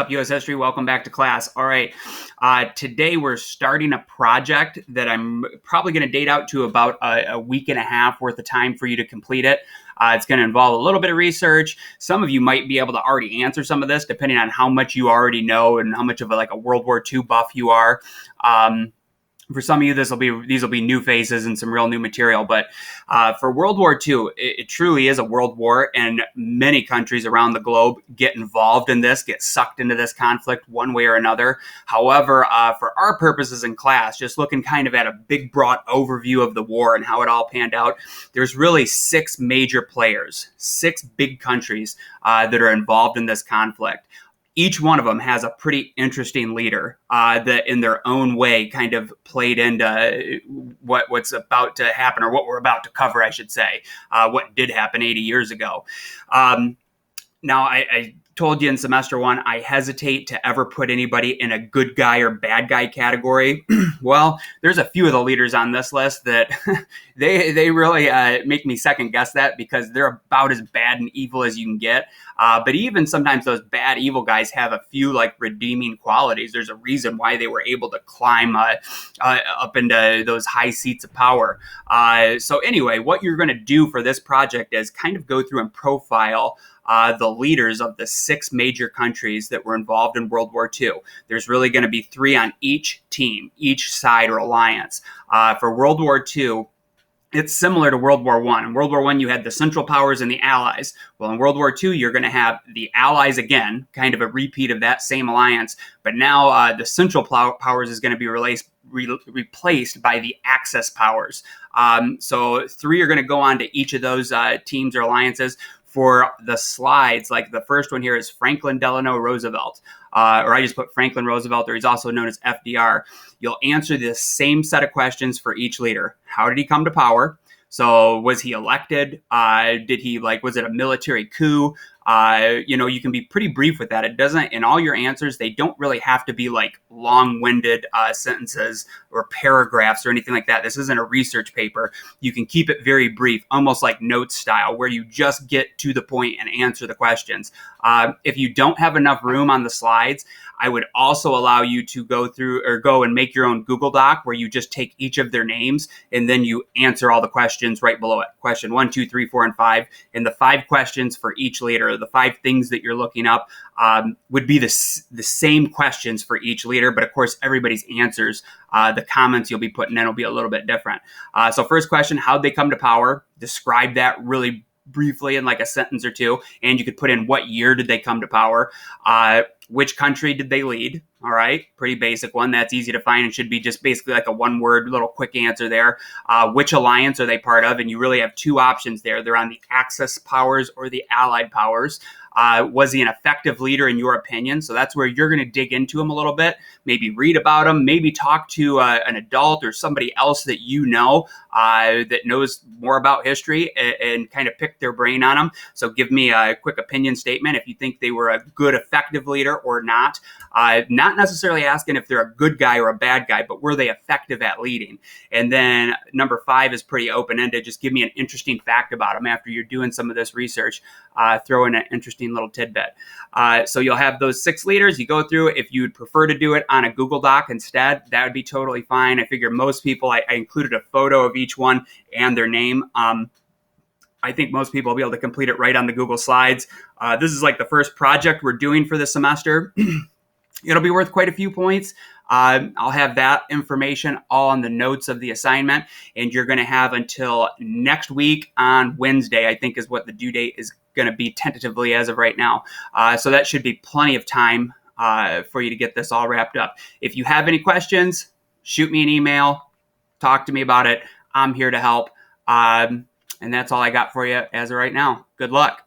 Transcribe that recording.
up, U.S. History? Welcome back to class. All right. Today we're starting a project that I'm probably going to date out to about a week and a half worth of time for you to complete it. It's going to involve a little bit of research. Some of you might be able to already answer some of this, depending on how much you already know and how much of a World War II buff you are. For some of you, these will be new faces and some real new material. But for World War II, it truly is a world war, and many countries around the globe get involved in this, get sucked into this conflict one way or another. However, for our purposes in class, just looking kind of at a big, broad overview of the war and how it all panned out, there's really six major players, six big countries that are involved in this conflict. Each one of them has a pretty interesting leader that in their own way kind of played into what's about to happen, or what we're about to cover, I should say, what did happen 80 years ago. Now, I told you in semester one, I hesitate to ever put anybody in a good guy or bad guy category. Well, there's a few of the leaders on this list that they really make me second guess that, because they're about as bad and evil as you can get. But even sometimes those bad, evil guys have a few redeeming qualities. There's a reason why they were able to climb up into those high seats of power. So anyway, what you're going to do for this project is kind of go through and profile the leaders of the six major countries that were involved in World War II. There's really going to be three on each team, each side or alliance. For World War II, it's similar to World War I. In World War I, you had the Central Powers and the Allies. Well, in World War II, you're going to have the Allies again, kind of a repeat of that same alliance. But now the Central Powers is going to be replaced by the Axis Powers. So three are going to go on to each of those teams or alliances. For the slides, the first one here is Franklin Delano Roosevelt, or I just put Franklin Roosevelt, or he's also known as FDR. You'll answer the same set of questions for each leader. How did he come to power? So was he elected? Was it a military coup? You can be pretty brief with that. It doesn't, in all your answers, they don't really have to be long-winded sentences or paragraphs or anything like that. This isn't a research paper. You can keep it very brief, almost like notes style, where you just get to the point and answer the questions. If you don't have enough room on the slides, I would also allow you to go and make your own Google Doc where you just take each of their names and then you answer all the questions right below it. Question 1, 2, 3, 4, and 5. And the 5 questions for each leader, the 5 things that you're looking up, would be the same questions for each leader. But of course, everybody's answers, the comments you'll be putting in will be a little bit different. So first question, how'd they come to power? Describe that really briefly in a sentence or two. And you could put in what year did they come to power? Which country did they lead? All right, pretty basic one. That's easy to find and should be just basically a one-word little quick answer there. Which alliance are they part of? And you really have 2 options there. They're on the Axis powers or the Allied powers. Was he an effective leader in your opinion? So that's where you're going to dig into him a little bit, maybe read about him, maybe talk to an adult or somebody else that you know that knows more about history and kind of pick their brain on them. So give me a quick opinion statement if you think they were a good, effective leader or not. Not necessarily asking if they're a good guy or a bad guy, but were they effective at leading? And then number 5 is pretty open-ended. Just give me an interesting fact about them after you're doing some of this research. Throw in an interesting little tidbit. So you'll have those 6 leaders. You go through. If you would prefer to do it on a Google Doc instead, that would be totally fine. I figure most people, I included a photo of each one and their name. I think most people will be able to complete it right on the Google Slides. This is the first project we're doing for this semester. It'll be worth quite a few points. I'll have that information all in the notes of the assignment, and you're going to have until next week on Wednesday, I think is what the due date is going to be tentatively as of right now. So that should be plenty of time for you to get this all wrapped up. If you have any questions, shoot me an email, talk to me about it. I'm here to help. And that's all I got for you as of right now. Good luck.